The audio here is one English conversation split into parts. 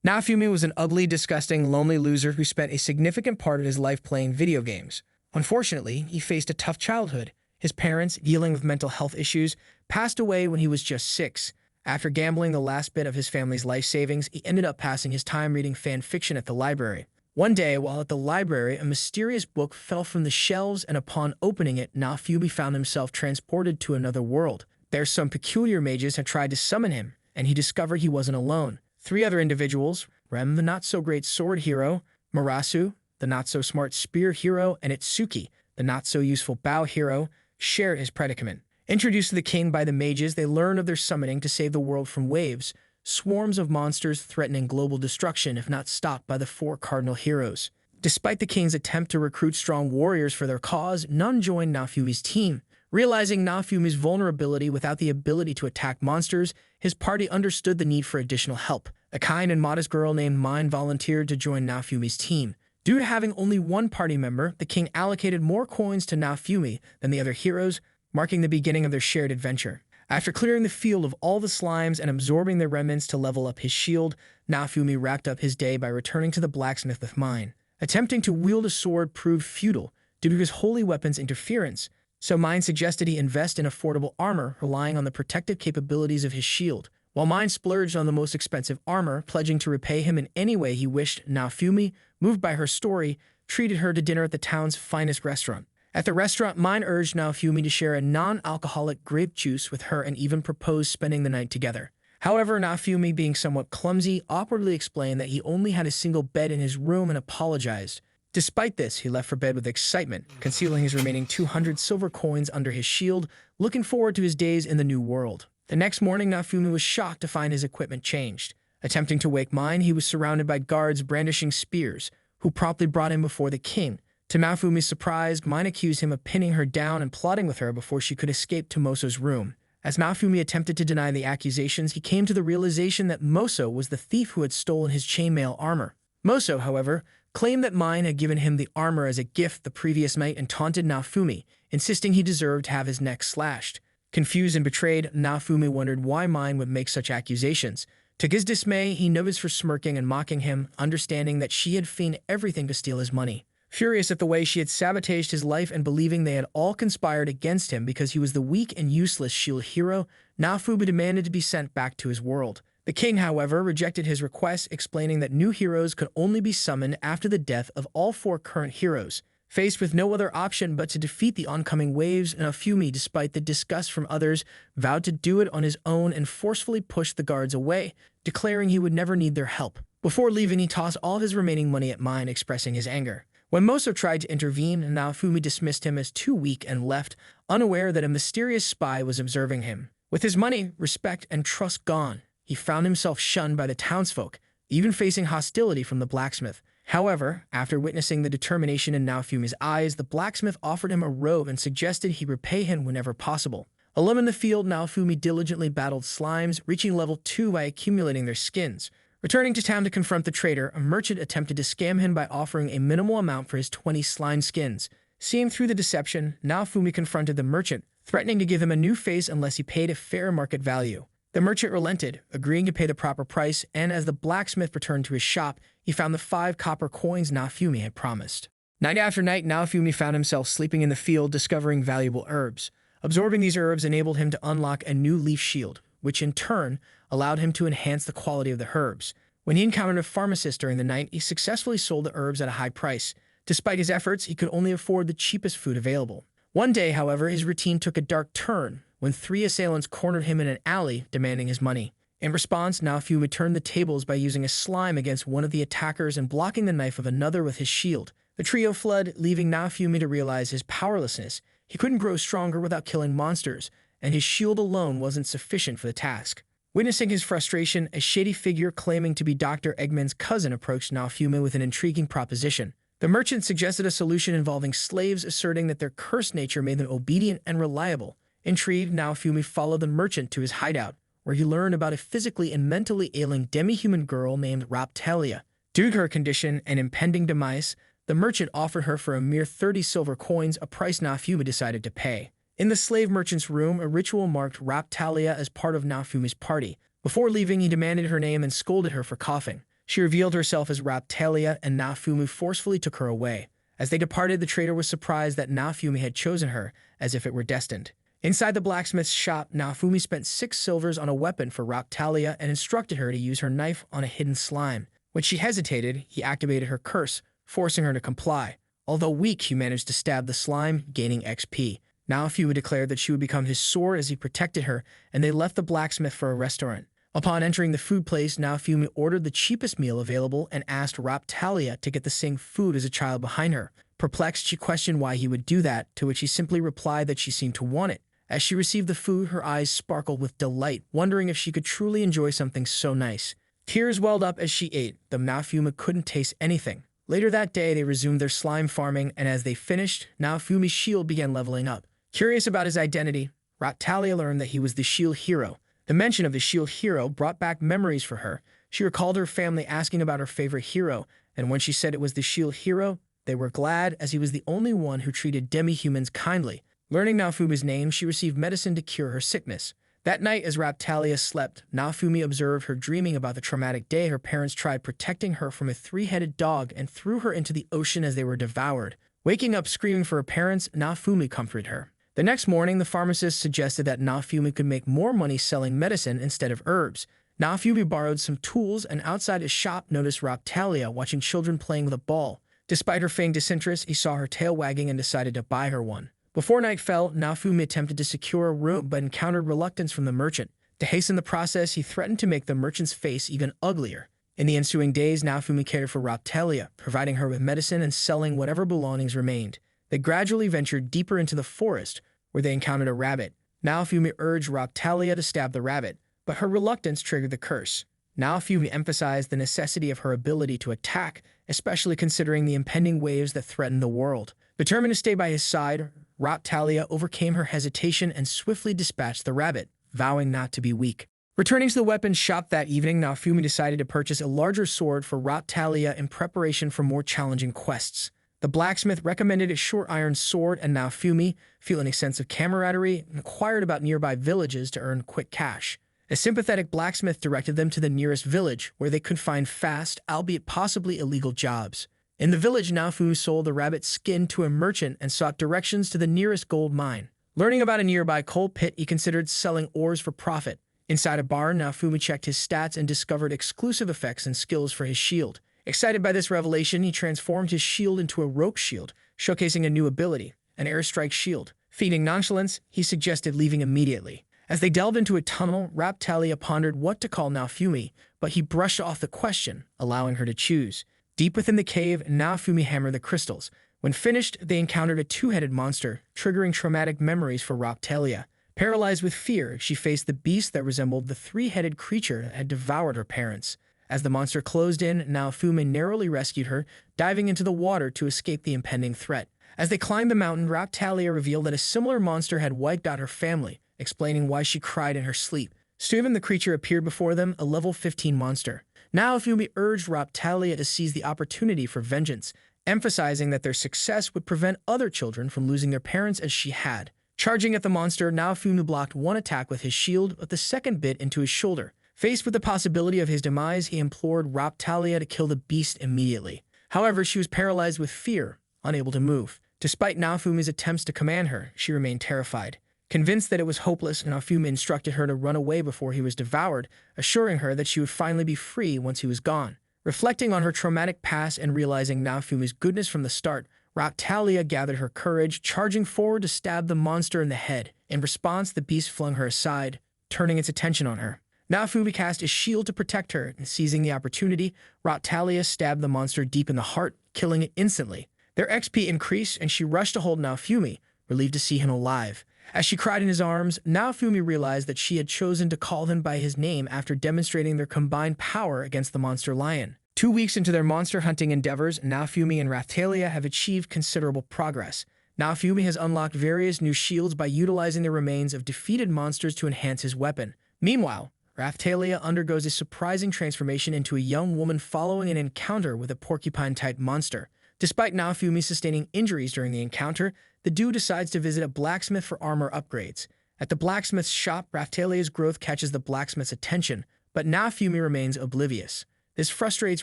Naofumi was an ugly, disgusting, lonely loser who spent a significant part of his life playing video games. Unfortunately, he faced a tough childhood. His parents, dealing with mental health issues, passed away when he was just 6. After gambling the last bit of his family's life savings, he ended up passing his time reading fan fiction at the library. One day, while at the library, a mysterious book fell from the shelves, and upon opening it, Naofumi found himself transported to another world. There, some peculiar mages had tried to summon him, and he discovered he wasn't alone. 3 other individuals, Rem, the not-so-great sword hero, Murasu, the not-so-smart spear hero, and Itsuki, the not-so-useful bow hero, shared his predicament. Introduced to the king by the mages, they learned of their summoning to save the world from waves, swarms of monsters threatening global destruction if not stopped by the 4 cardinal heroes. Despite the king's attempt to recruit strong warriors for their cause, none joined Naofumi's team. Realizing Naofumi's vulnerability without the ability to attack monsters, his party understood the need for additional help. A kind and modest girl named Mine volunteered to join Naofumi's team. Due to having only one party member, the king allocated more coins to Naofumi than the other heroes, marking the beginning of their shared adventure. After clearing the field of all the slimes and absorbing their remnants to level up his shield, Naofumi wrapped up his day by returning to the blacksmith with Mine. Attempting to wield a sword proved futile due to his holy weapon's interference, so Mine suggested he invest in affordable armor, relying on the protective capabilities of his shield. While Mine splurged on the most expensive armor, pledging to repay him in any way he wished, Naofumi, moved by her story, treated her to dinner at the town's finest restaurant. At the restaurant, Mine urged Naofumi to share a non-alcoholic grape juice with her and even proposed spending the night together. However, Naofumi, being somewhat clumsy, awkwardly explained that he only had a single bed in his room and apologized. Despite this, he left for bed with excitement, concealing his remaining 200 silver coins under his shield, looking forward to his days in the new world. The next morning, Naofumi was shocked to find his equipment changed. Attempting to wake Mine, he was surrounded by guards brandishing spears, who promptly brought him before the king. To Naofumi's surprise, Mine accused him of pinning her down and plotting with her before she could escape to Moso's room. As Naofumi attempted to deny the accusations, he came to the realization that Moso was the thief who had stolen his chainmail armor. Moso, however, claimed that Mine had given him the armor as a gift the previous night and taunted Naofumi, insisting he deserved to have his neck slashed. Confused and betrayed, Naofumi wondered why Mine would make such accusations. To his dismay, he noticed her smirking and mocking him, understanding that she had feigned everything to steal his money. Furious at the way she had sabotaged his life and believing they had all conspired against him because he was the weak and useless shield hero, Naofumi demanded to be sent back to his world. The king, however, rejected his request, explaining that new heroes could only be summoned after the death of all 4 current heroes. Faced with no other option but to defeat the oncoming waves, Naofumi, despite the disgust from others, vowed to do it on his own and forcefully pushed the guards away, declaring he would never need their help. Before leaving, he tossed all of his remaining money at Mine, expressing his anger. When Moso tried to intervene, Naofumi dismissed him as too weak and left, unaware that a mysterious spy was observing him. With his money, respect, and trust gone, he found himself shunned by the townsfolk, even facing hostility from the blacksmith. However, after witnessing the determination in Naofumi's eyes, the blacksmith offered him a robe and suggested he repay him whenever possible. Alone in the field, Naofumi diligently battled slimes, reaching level 2 by accumulating their skins. Returning to town to confront the traitor, a merchant attempted to scam him by offering a minimal amount for his 20 slime skins. Seeing through the deception, Naofumi confronted the merchant, threatening to give him a new face unless he paid a fair market value. The merchant relented, agreeing to pay the proper price, and as the blacksmith returned to his shop, he found the 5 copper coins Naofumi had promised. Night after night, Naofumi found himself sleeping in the field, discovering valuable herbs. Absorbing these herbs enabled him to unlock a new leaf shield, which in turn allowed him to enhance the quality of the herbs. When he encountered a pharmacist during the night, he successfully sold the herbs at a high price. Despite his efforts, he could only afford the cheapest food available. One day, however, his routine took a dark turn when 3 assailants cornered him in an alley, demanding his money. In response, Naofumi turned the tables by using a slime against one of the attackers and blocking the knife of another with his shield. The trio fled, leaving Naofumi to realize his powerlessness. He couldn't grow stronger without killing monsters, and his shield alone wasn't sufficient for the task. Witnessing his frustration, a shady figure claiming to be Dr. Eggman's cousin approached Naofumi with an intriguing proposition. The merchant suggested a solution involving slaves, asserting that their cursed nature made them obedient and reliable. Intrigued, Naofumi followed the merchant to his hideout, where he learned about a physically and mentally ailing demi-human girl named Raphtalia. Due to her condition and impending demise, the merchant offered her for a mere 30 silver coins, a price Naofumi decided to pay. In the slave merchant's room, a ritual marked Raphtalia as part of Naofumi's party. Before leaving, he demanded her name and scolded her for coughing. She revealed herself as Raphtalia, and Naofumi forcefully took her away. As they departed, the trader was surprised that Naofumi had chosen her, as if it were destined. Inside the blacksmith's shop, Naofumi spent 6 silvers on a weapon for Raphtalia and instructed her to use her knife on a hidden slime. When she hesitated, he activated her curse, forcing her to comply. Although weak, he managed to stab the slime, gaining XP. Naofumi declared that she would become his sword as he protected her, and they left the blacksmith for a restaurant. Upon entering the food place, Naofumi ordered the cheapest meal available and asked Raphtalia to get the same food as a child behind her. Perplexed, she questioned why he would do that, to which he simply replied that she seemed to want it. As she received the food, her eyes sparkled with delight, wondering if she could truly enjoy something so nice. Tears welled up as she ate, though Naofumi couldn't taste anything. Later that day, they resumed their slime farming, and as they finished, Naofumi's shield began leveling up. Curious about his identity, Raphtalia learned that he was the shield hero. The mention of the shield hero brought back memories for her. She recalled her family asking about her favorite hero, and when she said it was the shield hero, they were glad, as he was the only one who treated demi-humans kindly. Learning Naofumi's name, she received medicine to cure her sickness. That night, as Raphtalia slept, Naofumi observed her dreaming about the traumatic day her parents tried protecting her from a 3-headed dog and threw her into the ocean as they were devoured. Waking up screaming for her parents, Naofumi comforted her. The next morning, the pharmacist suggested that Naofumi could make more money selling medicine instead of herbs. Naofumi borrowed some tools and outside his shop noticed Raphtalia watching children playing with a ball. Despite her feigned disinterest, he saw her tail wagging and decided to buy her one. Before night fell, Naofumi attempted to secure a room but encountered reluctance from the merchant. To hasten the process, he threatened to make the merchant's face even uglier. In the ensuing days, Naofumi cared for Raphtalia, providing her with medicine and selling whatever belongings remained. They gradually ventured deeper into the forest, where they encountered a rabbit. Naofumi urged Raphtalia to stab the rabbit, but her reluctance triggered the curse. Naofumi emphasized the necessity of her ability to attack, especially considering the impending waves that threatened the world. Determined to stay by his side, Raphtalia overcame her hesitation and swiftly dispatched the rabbit, vowing not to be weak. Returning to the weapons shop that evening, Naofumi decided to purchase a larger sword for Raphtalia in preparation for more challenging quests. The blacksmith recommended a short iron sword, and Naofumi, feeling a sense of camaraderie, inquired about nearby villages to earn quick cash. A sympathetic blacksmith directed them to the nearest village, where they could find fast, albeit possibly illegal jobs. In the village, Naofumi sold the rabbit's skin to a merchant and sought directions to the nearest gold mine. Learning about a nearby coal pit, he considered selling ores for profit. Inside a barn, Naofumi checked his stats and discovered exclusive effects and skills for his shield. Excited by this revelation, he transformed his shield into a rope shield, showcasing a new ability, an airstrike shield. Feigning nonchalance, he suggested leaving immediately. As they delved into a tunnel, Raphtalia pondered what to call Naofumi, but he brushed off the question, allowing her to choose. Deep within the cave, Naofumi hammered the crystals. When finished, they encountered a 2-headed monster, triggering traumatic memories for Raphtalia. Paralyzed with fear, she faced the beast that resembled the 3-headed creature that had devoured her parents. As the monster closed in, Naofumi narrowly rescued her, diving into the water to escape the impending threat. As they climbed the mountain, Raphtalia revealed that a similar monster had wiped out her family, explaining why she cried in her sleep. Soon the creature appeared before them, a level 15 monster. Naofumi urged Raphtalia to seize the opportunity for vengeance, emphasizing that their success would prevent other children from losing their parents as she had. Charging at the monster, Naofumi blocked one attack with his shield, but the second bit into his shoulder. Faced with the possibility of his demise, he implored Raphtalia to kill the beast immediately. However, she was paralyzed with fear, unable to move. Despite Naofumi's attempts to command her, she remained terrified. Convinced that it was hopeless, Naofumi instructed her to run away before he was devoured, assuring her that she would finally be free once he was gone. Reflecting on her traumatic past and realizing Naofumi's goodness from the start, Raphtalia gathered her courage, charging forward to stab the monster in the head. In response, the beast flung her aside, turning its attention on her. Naofumi cast his shield to protect her, and seizing the opportunity, Raphtalia stabbed the monster deep in the heart, killing it instantly. Their XP increased, and she rushed to hold Naofumi, relieved to see him alive. As she cried in his arms, Naofumi realized that she had chosen to call him by his name after demonstrating their combined power against the monster lion. 2 weeks into their monster hunting endeavors, Naofumi and Raphtalia have achieved considerable progress. Naofumi has unlocked various new shields by utilizing the remains of defeated monsters to enhance his weapon. Meanwhile, Raphtalia undergoes a surprising transformation into a young woman following an encounter with a porcupine-type monster. Despite Naofumi sustaining injuries during the encounter, the duo decides to visit a blacksmith for armor upgrades. At the blacksmith's shop, Raphtalia's growth catches the blacksmith's attention, but Naofumi remains oblivious. This frustrates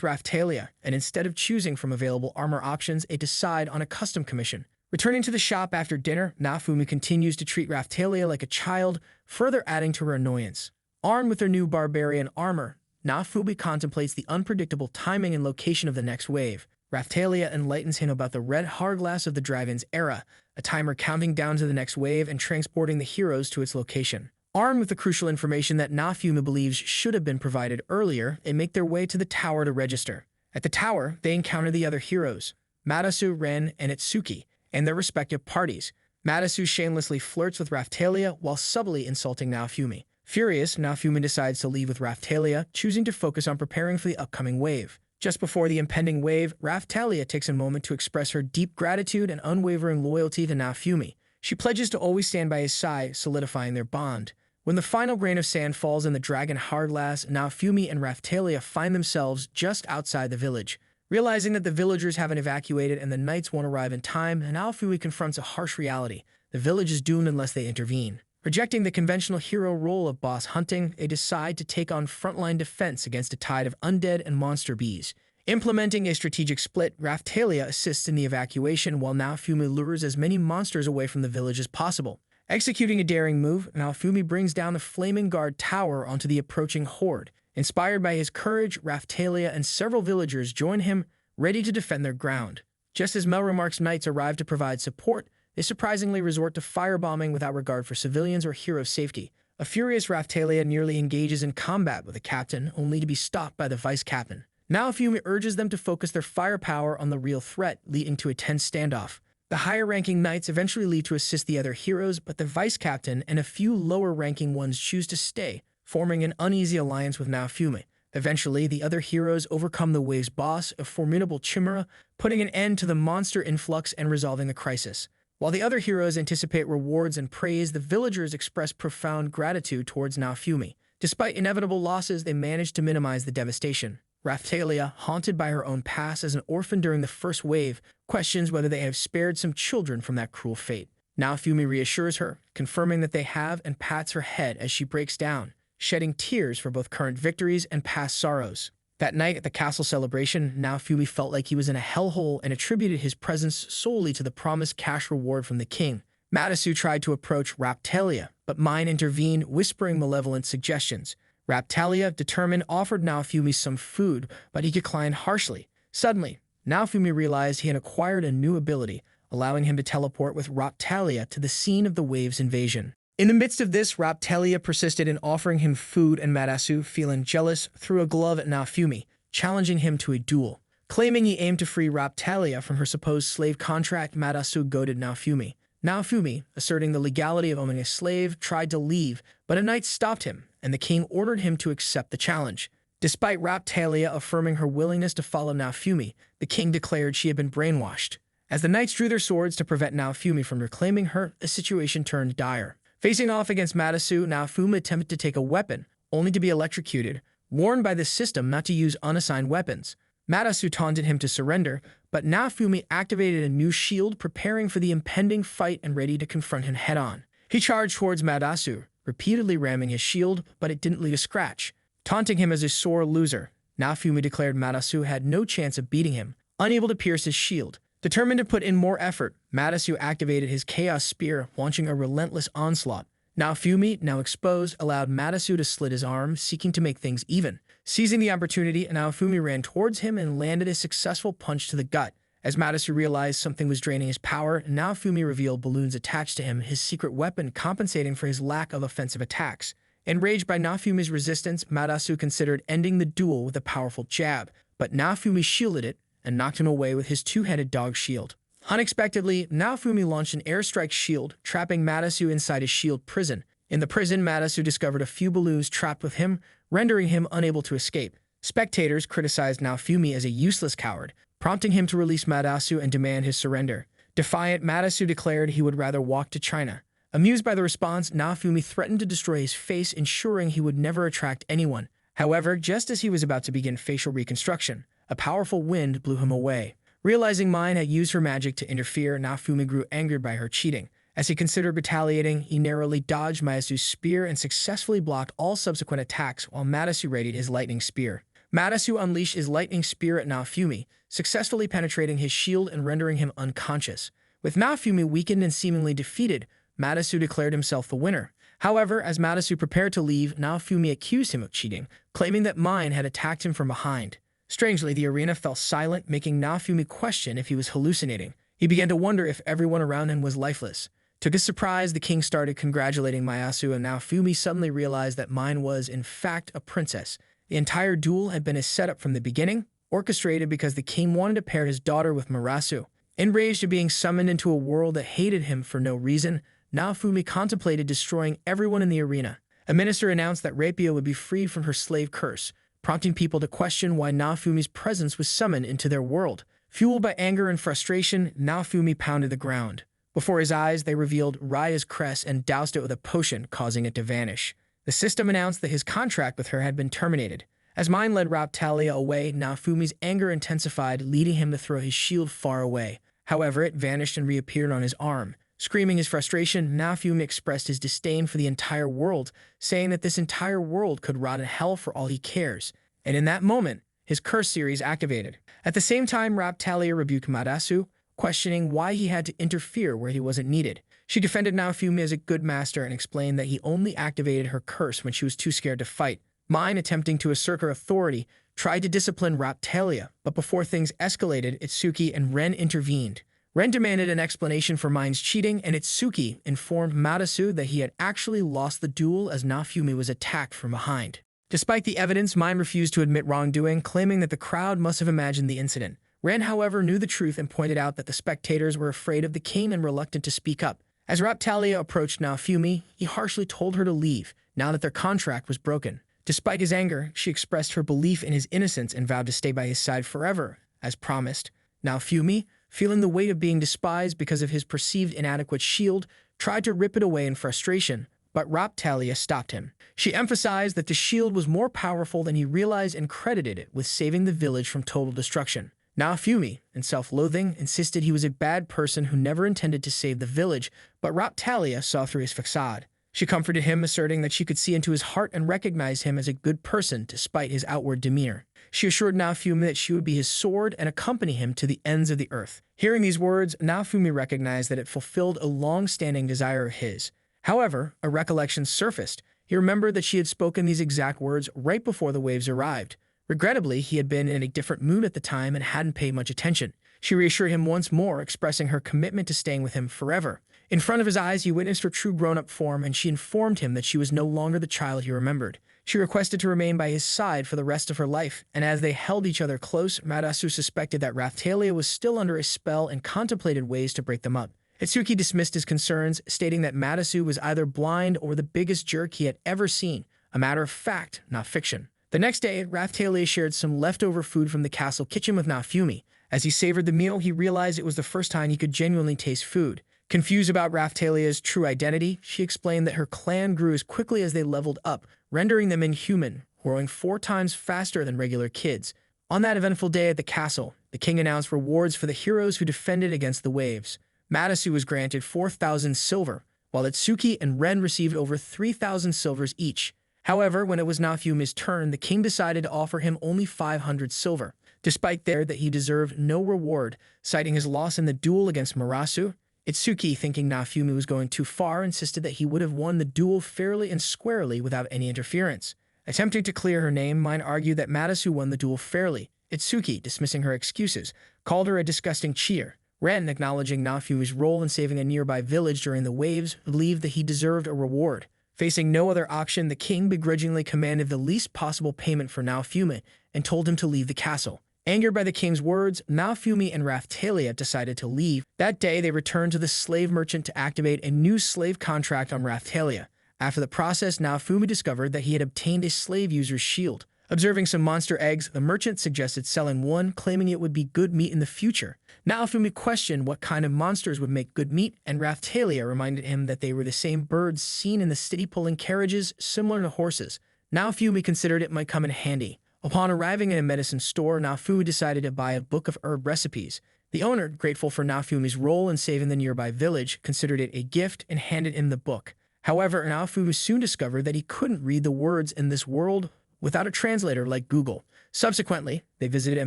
Raphtalia, and instead of choosing from available armor options, they decide on a custom commission. Returning to the shop after dinner, Naofumi continues to treat Raphtalia like a child, further adding to her annoyance. Armed with her new barbarian armor, Naofumi contemplates the unpredictable timing and location of the next wave. Raphtalia enlightens him about the red hourglass of the dragon's era, a timer counting down to the next wave and transporting the heroes to its location. Armed with the crucial information that Naofumi believes should have been provided earlier, they make their way to the tower to register. At the tower, they encounter the other heroes, Matasu, Ren, and Itsuki, and their respective parties. Matasu shamelessly flirts with Raphtalia while subtly insulting Naofumi. Furious, Naofumi decides to leave with Raphtalia, choosing to focus on preparing for the upcoming wave. Just before the impending wave, Raphtalia takes a moment to express her deep gratitude and unwavering loyalty to Naofumi. She pledges to always stand by his side, solidifying their bond. When the final grain of sand falls in the dragon hourglass, Naofumi and Raphtalia find themselves just outside the village. Realizing that the villagers haven't evacuated and the knights won't arrive in time, Naofumi confronts a harsh reality. The village is doomed unless they intervene. Rejecting the conventional hero role of boss hunting, they decide to take on frontline defense against a tide of undead and monster bees. Implementing a strategic split, Raphtalia assists in the evacuation while Naofumi lures as many monsters away from the village as possible. Executing a daring move, Naofumi brings down the flaming guard tower onto the approaching horde. Inspired by his courage, Raphtalia and several villagers join him, ready to defend their ground. Just as Melremark's knights arrive to provide support, they surprisingly resort to firebombing without regard for civilians or hero safety. A furious Raphtalia nearly engages in combat with the captain, only to be stopped by the vice-captain. Naofumi urges them to focus their firepower on the real threat, leading to a tense standoff. The higher-ranking knights eventually leave to assist the other heroes, but the vice-captain and a few lower-ranking ones choose to stay, forming an uneasy alliance with Naofumi. Eventually, the other heroes overcome the wave's boss, a formidable chimera, putting an end to the monster influx and resolving the crisis. While the other heroes anticipate rewards and praise, the villagers express profound gratitude towards Naofumi. Despite inevitable losses, they manage to minimize the devastation. Raphtalia, haunted by her own past as an orphan during the first wave, questions whether they have spared some children from that cruel fate. Naofumi reassures her, confirming that they have, and pats her head as she breaks down, shedding tears for both current victories and past sorrows. That night at the castle celebration, Naofumi felt like he was in a hellhole and attributed his presence solely to the promised cash reward from the king. Matasu tried to approach Raphtalia, but Mine intervened, whispering malevolent suggestions. Raphtalia, determined, offered Naofumi some food, but he declined harshly. Suddenly, Naofumi realized he had acquired a new ability, allowing him to teleport with Raphtalia to the scene of the wave's invasion. In the midst of this, Raphtalia persisted in offering him food, and Matasu, feeling jealous, threw a glove at Naofumi, challenging him to a duel. Claiming he aimed to free Raphtalia from her supposed slave contract, Matasu goaded Naofumi. Naofumi, asserting the legality of owning a slave, tried to leave, but a knight stopped him, and the king ordered him to accept the challenge. Despite Raphtalia affirming her willingness to follow Naofumi, the king declared she had been brainwashed. As the knights drew their swords to prevent Naofumi from reclaiming her, the situation turned dire. Facing off against Matasu, Naofumi attempted to take a weapon, only to be electrocuted, warned by the system not to use unassigned weapons. Matasu taunted him to surrender, but Naofumi activated a new shield, preparing for the impending fight and ready to confront him head-on. He charged towards Matasu, repeatedly ramming his shield, but it didn't leave a scratch. Taunting him as a sore loser, Naofumi declared Matasu had no chance of beating him, unable to pierce his shield. Determined to put in more effort, Matasu activated his Chaos Spear, launching a relentless onslaught. Naofumi, now exposed, allowed Matasu to slit his arm, seeking to make things even. Seizing the opportunity, Naofumi ran towards him and landed a successful punch to the gut. As Matasu realized something was draining his power, Naofumi revealed balloons attached to him, his secret weapon compensating for his lack of offensive attacks. Enraged by Naofumi's resistance, Matasu considered ending the duel with a powerful jab, but Naofumi shielded it and knocked him away with his two-headed dog shield. Unexpectedly, Naofumi launched an airstrike shield, trapping Matasu inside his shield prison. In the prison, Matasu discovered a few balloons trapped with him, rendering him unable to escape. Spectators criticized Naofumi as a useless coward, prompting him to release Matasu and demand his surrender. Defiant, Matasu declared he would rather walk to China. Amused by the response, Naofumi threatened to destroy his face, ensuring he would never attract anyone. However, just as he was about to begin facial reconstruction, a powerful wind blew him away. Realizing Mine had used her magic to interfere, Naofumi grew angered by her cheating. As he considered retaliating, he narrowly dodged Matasu's spear and successfully blocked all subsequent attacks while Matasu readied his lightning spear. Matasu unleashed his lightning spear at Naofumi, successfully penetrating his shield and rendering him unconscious. With Naofumi weakened and seemingly defeated, Matasu declared himself the winner. However, as Matasu prepared to leave, Naofumi accused him of cheating, claiming that Mine had attacked him from behind. Strangely, the arena fell silent, making Naofumi question if he was hallucinating. He began to wonder if everyone around him was lifeless. To his surprise, the king started congratulating Mayasu, and Naofumi suddenly realized that Mine was, in fact, a princess. The entire duel had been a setup from the beginning, orchestrated because the king wanted to pair his daughter with Marasu. Enraged at being summoned into a world that hated him for no reason, Naofumi contemplated destroying everyone in the arena. A minister announced that Raphtalia would be freed from her slave curse, prompting people to question why Naofumi's presence was summoned into their world. Fueled by anger and frustration, Naofumi pounded the ground. Before his eyes, they revealed Raya's crest and doused it with a potion, causing it to vanish. The system announced that his contract with her had been terminated. As Mine led Raphtalia away, Naofumi's anger intensified, leading him to throw his shield far away. However, it vanished and reappeared on his arm. Screaming his frustration, Naofumi expressed his disdain for the entire world, saying that this entire world could rot in hell for all he cares. And in that moment, his curse series activated. At the same time, Raphtalia rebuked Matasu, questioning why he had to interfere where he wasn't needed. She defended Naofumi as a good master and explained that he only activated her curse when she was too scared to fight. Mine, attempting to assert her authority, tried to discipline Raphtalia, but before things escalated, Itsuki and Ren intervened. Ren demanded an explanation for Mine's cheating, and Itsuki informed Matasu that he had actually lost the duel as Naofumi was attacked from behind. Despite the evidence, Mine refused to admit wrongdoing, claiming that the crowd must have imagined the incident. Ren, however, knew the truth and pointed out that the spectators were afraid of the king and reluctant to speak up. As Raphtalia approached Naofumi, he harshly told her to leave, now that their contract was broken. Despite his anger, she expressed her belief in his innocence and vowed to stay by his side forever, as promised. Naofumi, feeling the weight of being despised because of his perceived inadequate shield, tried to rip it away in frustration, but Raphtalia stopped him. She emphasized that the shield was more powerful than he realized and credited it with saving the village from total destruction. Naofumi, in self-loathing, insisted he was a bad person who never intended to save the village, but Raphtalia saw through his facade. She comforted him, asserting that she could see into his heart and recognize him as a good person despite his outward demeanor. She assured Naofumi that she would be his sword and accompany him to the ends of the earth. Hearing these words, Naofumi recognized that it fulfilled a long-standing desire of his. However, a recollection surfaced. He remembered that she had spoken these exact words right before the waves arrived. Regrettably, he had been in a different mood at the time and hadn't paid much attention. She reassured him once more, expressing her commitment to staying with him forever. In front of his eyes, he witnessed her true grown-up form, and she informed him that she was no longer the child he remembered. She requested to remain by his side for the rest of her life, and as they held each other close, Matasu suspected that Raphtalia was still under a spell and contemplated ways to break them up. Itsuki dismissed his concerns, stating that Matasu was either blind or the biggest jerk he had ever seen, a matter of fact, not fiction. The next day, Raphtalia shared some leftover food from the castle kitchen with Naofumi. As he savored the meal, he realized it was the first time he could genuinely taste food. Confused about Raphtalia's true identity, she explained that her clan grew as quickly as they leveled up, rendering them inhuman, growing 4 times faster than regular kids. On that eventful day at the castle, the king announced rewards for the heroes who defended against the waves. Matasu was granted 4,000 silver, while Itsuki and Ren received over 3,000 silvers each. However, when it was Naofumi's turn, the king decided to offer him only 500 silver, despite that he deserved no reward, citing his loss in the duel against Marasu. Itsuki, thinking Naofumi was going too far, insisted that he would have won the duel fairly and squarely without any interference. Attempting to clear her name, Mine argued that Matasu won the duel fairly. Itsuki, dismissing her excuses, called her a disgusting cheater. Ren, acknowledging Naofumi's role in saving a nearby village during the waves, believed that he deserved a reward. Facing no other option, the king begrudgingly commanded the least possible payment for Naofumi and told him to leave the castle. Angered by the king's words, Naofumi and Raphtalia decided to leave. That day, they returned to the slave merchant to activate a new slave contract on Raphtalia. After the process, Naofumi discovered that he had obtained a slave user's shield. Observing some monster eggs, the merchant suggested selling one, claiming it would be good meat in the future. Naofumi questioned what kind of monsters would make good meat, and Raphtalia reminded him that they were the same birds seen in the city pulling carriages similar to horses. Naofumi considered it might come in handy. Upon arriving in a medicine store, Naofumi decided to buy a book of herb recipes. The owner, grateful for Naofumi's role in saving the nearby village, considered it a gift and handed him the book. However, Naofumi soon discovered that he couldn't read the words in this world without a translator like Google. Subsequently, they visited a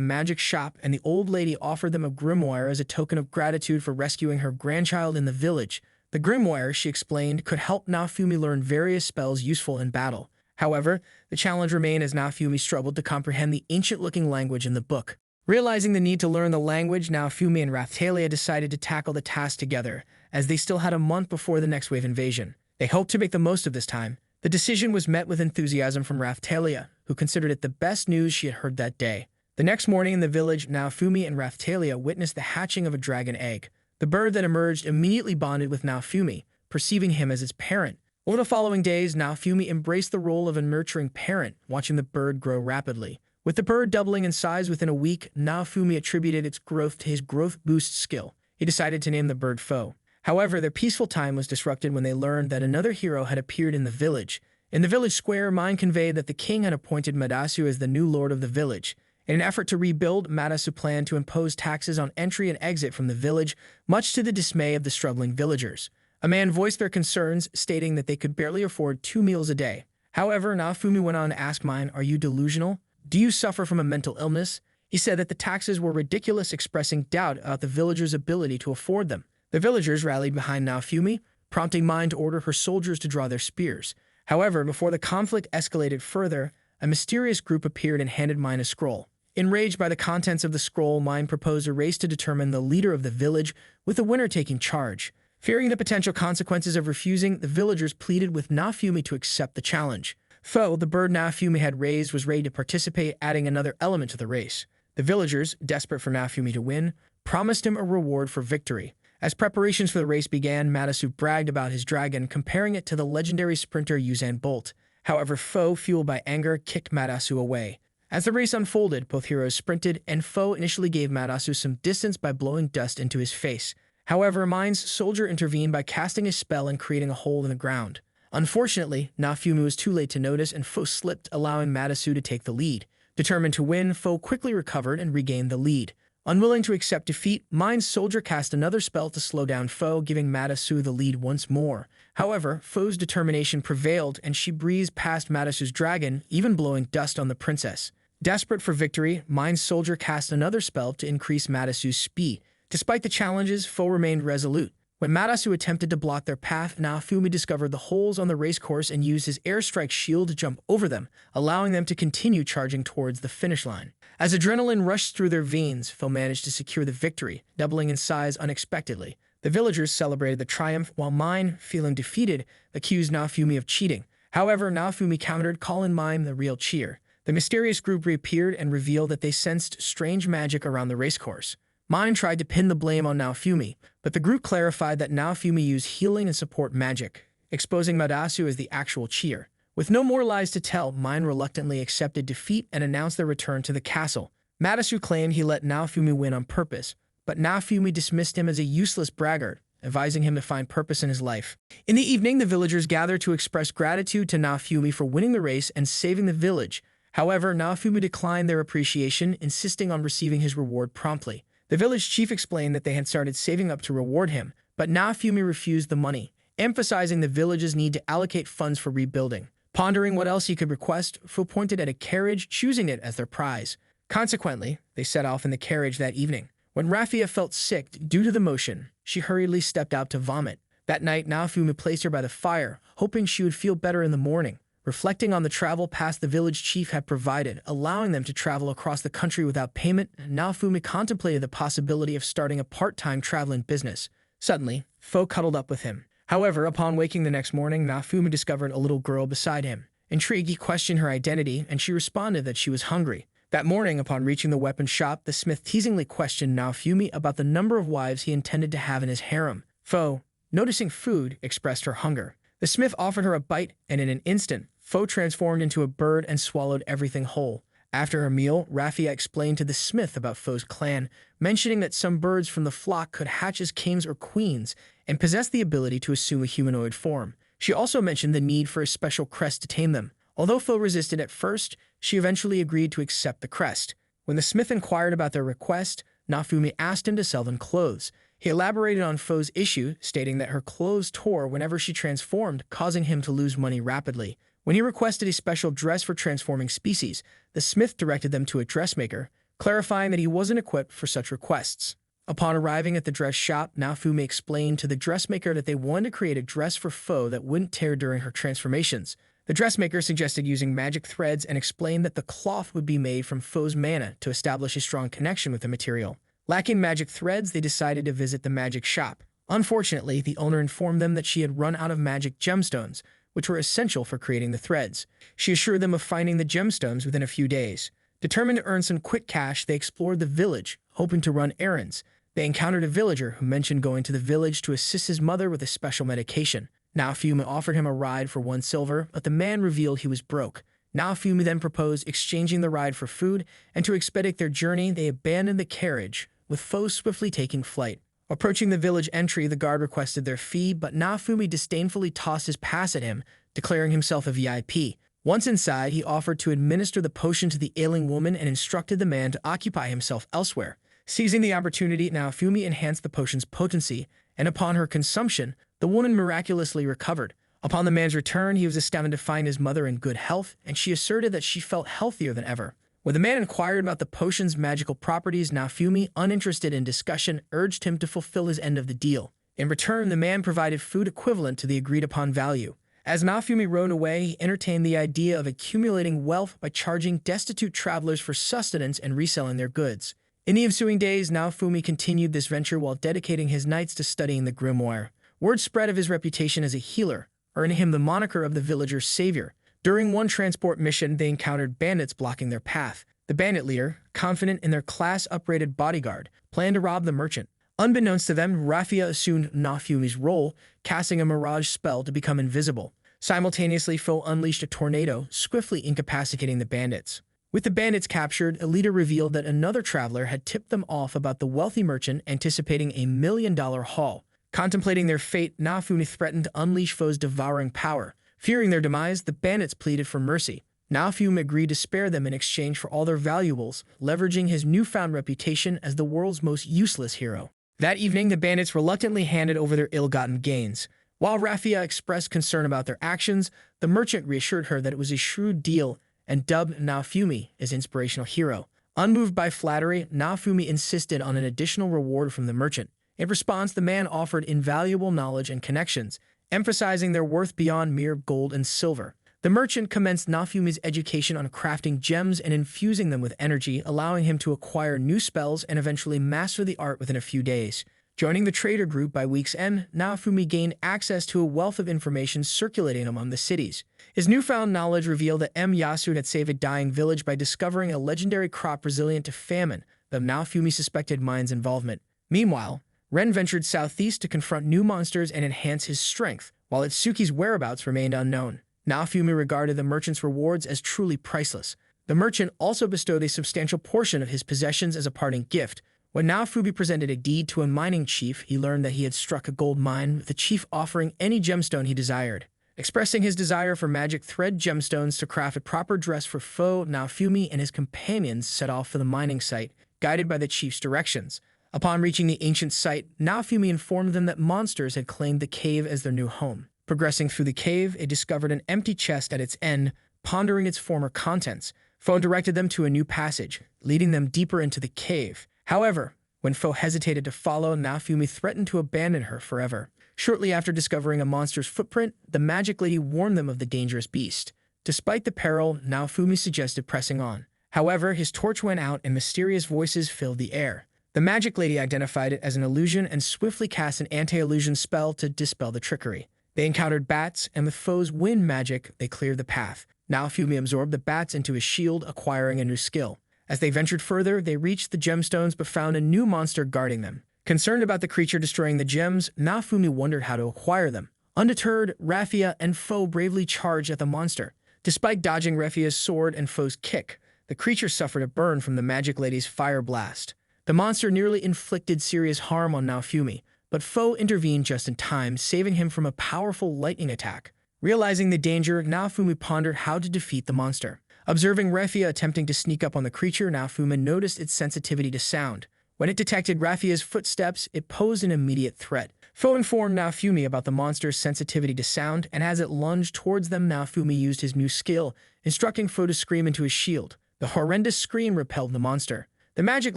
magic shop and the old lady offered them a grimoire as a token of gratitude for rescuing her grandchild in the village. The grimoire, she explained, could help Naofumi learn various spells useful in battle. However, the challenge remained as Naofumi struggled to comprehend the ancient-looking language in the book. Realizing the need to learn the language, Naofumi and Raphtalia decided to tackle the task together, as they still had a month before the next wave invasion. They hoped to make the most of this time. The decision was met with enthusiasm from Raphtalia, who considered it the best news she had heard that day. The next morning in the village, Naofumi and Raphtalia witnessed the hatching of a dragon egg. The bird that emerged immediately bonded with Naofumi, perceiving him as its parent. Over the following days, Naofumi embraced the role of a nurturing parent, watching the bird grow rapidly. With the bird doubling in size within a week, Naofumi attributed its growth to his growth boost skill. He decided to name the bird Fo. However, their peaceful time was disrupted when they learned that another hero had appeared in the village. In the village square, Mine conveyed that the king had appointed Madasu as the new lord of the village. In an effort to rebuild, Madasu planned to impose taxes on entry and exit from the village, much to the dismay of the struggling villagers. A man voiced their concerns, stating that they could barely afford 2 meals a day. However, Naofumi went on to ask Mine, "Are you delusional? Do you suffer from a mental illness?" He said that the taxes were ridiculous, expressing doubt about the villagers' ability to afford them. The villagers rallied behind Naofumi, prompting Mine to order her soldiers to draw their spears. However, before the conflict escalated further, a mysterious group appeared and handed Mine a scroll. Enraged by the contents of the scroll, Mine proposed a race to determine the leader of the village, with the winner taking charge. Fearing the potential consequences of refusing, the villagers pleaded with Naofumi to accept the challenge. Fo, the bird Naofumi had raised, was ready to participate, adding another element to the race. The villagers, desperate for Naofumi to win, promised him a reward for victory. As preparations for the race began, Madasu bragged about his dragon, comparing it to the legendary sprinter Usain Bolt. However, Fo, fueled by anger, kicked Madasu away. As the race unfolded, both heroes sprinted, and Fo initially gave Madasu some distance by blowing dust into his face. However, Mine's soldier intervened by casting a spell and creating a hole in the ground. Unfortunately, Naofumi was too late to notice, and Fo slipped, allowing Madasu to take the lead. Determined to win, Fo quickly recovered and regained the lead. Unwilling to accept defeat, Mine's soldier cast another spell to slow down Fo, giving Madasu the lead once more. However, Fo's determination prevailed, and she breezed past Madasu's dragon, even blowing dust on the princess. Desperate for victory, Mine's soldier cast another spell to increase Madasu's speed. Despite the challenges, Fo remained resolute. When Madasu attempted to block their path, Naofumi discovered the holes on the racecourse and used his airstrike shield to jump over them, allowing them to continue charging towards the finish line. As adrenaline rushed through their veins, Fo managed to secure the victory, doubling in size unexpectedly. The villagers celebrated the triumph, while Mine, feeling defeated, accused Naofumi of cheating. However, Naofumi countered, calling Mine the real cheater. The mysterious group reappeared and revealed that they sensed strange magic around the racecourse. Mine tried to pin the blame on Naofumi, but the group clarified that Naofumi used healing and support magic, exposing Madasu as the actual cheater. With no more lies to tell, Mine reluctantly accepted defeat and announced their return to the castle. Madasu claimed he let Naofumi win on purpose, but Naofumi dismissed him as a useless braggart, advising him to find purpose in his life. In the evening, the villagers gathered to express gratitude to Naofumi for winning the race and saving the village. However, Naofumi declined their appreciation, insisting on receiving his reward promptly. The village chief explained that they had started saving up to reward him, but Naofumi refused the money, emphasizing the village's need to allocate funds for rebuilding. Pondering what else he could request, Fo pointed at a carriage, choosing it as their prize. Consequently, they set off in the carriage that evening. When Raphia felt sick due to the motion, she hurriedly stepped out to vomit. That night, Naofumi placed her by the fire, hoping she would feel better in the morning. Reflecting on the travel pass the village chief had provided, allowing them to travel across the country without payment, Naofumi contemplated the possibility of starting a part-time traveling business. Suddenly, Fo cuddled up with him. However, upon waking the next morning, Naofumi discovered a little girl beside him. Intrigued, he questioned her identity, and she responded that she was hungry. That morning, upon reaching the weapon shop, the smith teasingly questioned Naofumi about the number of wives he intended to have in his harem. Fo, noticing food, expressed her hunger. The smith offered her a bite, and in an instant, Fo transformed into a bird and swallowed everything whole. After her meal, Raphia explained to the smith about Fo's clan, mentioning that some birds from the flock could hatch as kings or queens and possess the ability to assume a humanoid form. She also mentioned the need for a special crest to tame them. Although Fo resisted at first, she eventually agreed to accept the crest. When the smith inquired about their request, Naofumi asked him to sell them clothes. He elaborated on Fo's issue, stating that her clothes tore whenever she transformed, causing him to lose money rapidly. When he requested a special dress for transforming species, the smith directed them to a dressmaker, clarifying that he wasn't equipped for such requests. Upon arriving at the dress shop, Naofumi explained to the dressmaker that they wanted to create a dress for Fo that wouldn't tear during her transformations. The dressmaker suggested using magic threads and explained that the cloth would be made from Fo's mana to establish a strong connection with the material. Lacking magic threads, they decided to visit the magic shop. Unfortunately, the owner informed them that she had run out of magic gemstones, which were essential for creating the threads. She assured them of finding the gemstones within a few days. Determined to earn some quick cash, they explored the village, hoping to run errands. They encountered a villager who mentioned going to the village to assist his mother with a special medication. Naofumi offered him a ride for 1 silver, but the man revealed he was broke. Naofumi then proposed exchanging the ride for food, and to expedite their journey, they abandoned the carriage, with Fo swiftly taking flight. Approaching the village entry, the guard requested their fee, but Naofumi disdainfully tossed his pass at him, declaring himself a VIP. Once inside, he offered to administer the potion to the ailing woman and instructed the man to occupy himself elsewhere. Seizing the opportunity, Naofumi enhanced the potion's potency, and upon her consumption, the woman miraculously recovered. Upon the man's return, he was astounded to find his mother in good health, and she asserted that she felt healthier than ever. When the man inquired about the potion's magical properties, Naofumi, uninterested in discussion, urged him to fulfill his end of the deal. In return, the man provided food equivalent to the agreed-upon value. As Naofumi rode away, he entertained the idea of accumulating wealth by charging destitute travelers for sustenance and reselling their goods. In the ensuing days, Naofumi continued this venture while dedicating his nights to studying the grimoire. Word spread of his reputation as a healer, earning him the moniker of the villagers' savior. During one transport mission, they encountered bandits blocking their path. The bandit leader, confident in their class-uprated bodyguard, planned to rob the merchant. Unbeknownst to them, Raphtalia assumed Naofumi's role, casting a mirage spell to become invisible. Simultaneously, Fo unleashed a tornado, swiftly incapacitating the bandits. With the bandits captured, a leader revealed that another traveler had tipped them off about the wealthy merchant anticipating a $1 million haul. Contemplating their fate, Naofumi threatened to unleash Fo's devouring power. Fearing their demise, the bandits pleaded for mercy. Naofumi agreed to spare them in exchange for all their valuables, leveraging his newfound reputation as the world's most useless hero. That evening, the bandits reluctantly handed over their ill-gotten gains. While Raphtalia expressed concern about their actions, the merchant reassured her that it was a shrewd deal and dubbed Naofumi as inspirational hero. Unmoved by flattery, Naofumi insisted on an additional reward from the merchant. In response, the man offered invaluable knowledge and connections, emphasizing their worth beyond mere gold and silver. The merchant commenced Naofumi's education on crafting gems and infusing them with energy, allowing him to acquire new spells and eventually master the art within a few days. Joining the trader group by week's end, Naofumi gained access to a wealth of information circulating among the cities. His newfound knowledge revealed that Yasu had saved a dying village by discovering a legendary crop resilient to famine, though Naofumi suspected mine's involvement. Meanwhile, Ren ventured southeast to confront new monsters and enhance his strength, while Itsuki's whereabouts remained unknown. Naofumi regarded the merchant's rewards as truly priceless. The merchant also bestowed a substantial portion of his possessions as a parting gift. When Naofumi presented a deed to a mining chief, he learned that he had struck a gold mine, with the chief offering any gemstone he desired. Expressing his desire for magic thread gemstones to craft a proper dress for Fo, Naofumi and his companions set off for the mining site, guided by the chief's directions. Upon reaching the ancient site, Naofumi informed them that monsters had claimed the cave as their new home. Progressing through the cave, they discovered an empty chest at its end, pondering its former contents. Fo directed them to a new passage, leading them deeper into the cave. However, when Fo hesitated to follow, Naofumi threatened to abandon her forever. Shortly after discovering a monster's footprint, the magic lady warned them of the dangerous beast. Despite the peril, Naofumi suggested pressing on. However, his torch went out and mysterious voices filled the air. The magic lady identified it as an illusion and swiftly cast an anti-illusion spell to dispel the trickery. They encountered bats, and with Fo's wind magic, they cleared the path. Naofumi absorbed the bats into his shield, acquiring a new skill. As they ventured further, they reached the gemstones but found a new monster guarding them. Concerned about the creature destroying the gems, Naofumi wondered how to acquire them. Undeterred, Raphtalia and Fo bravely charged at the monster. Despite dodging Raphtalia's sword and Fo's kick, the creature suffered a burn from the magic lady's fire blast. The monster nearly inflicted serious harm on Naofumi, but Fo intervened just in time, saving him from a powerful lightning attack. Realizing the danger, Naofumi pondered how to defeat the monster. Observing Raphtalia attempting to sneak up on the creature, Naofumi noticed its sensitivity to sound. When it detected Raphtalia's footsteps, it posed an immediate threat. Fo informed Naofumi about the monster's sensitivity to sound, and as it lunged towards them, Naofumi used his new skill, instructing Fo to scream into his shield. The horrendous scream repelled the monster. The magic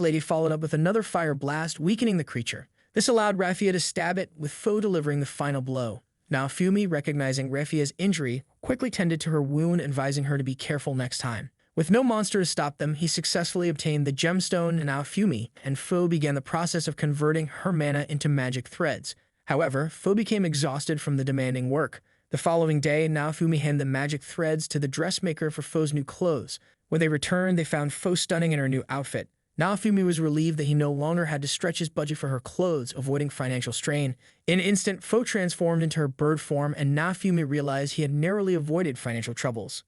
lady followed up with another fire blast, weakening the creature. This allowed Raphia to stab it, with Fo delivering the final blow. Naofumi, recognizing Raphia's injury, quickly tended to her wound, advising her to be careful next time. With no monster to stop them, he successfully obtained the gemstone Naofumi, and Fo began the process of converting her mana into magic threads. However, Fo became exhausted from the demanding work. The following day, Naofumi handed the magic threads to the dressmaker for Fo's new clothes. When they returned, they found Fo stunning in her new outfit. Naofumi was relieved that he no longer had to stretch his budget for her clothes, avoiding financial strain. In an instant, Fo transformed into her bird form, and Naofumi realized he had narrowly avoided financial troubles.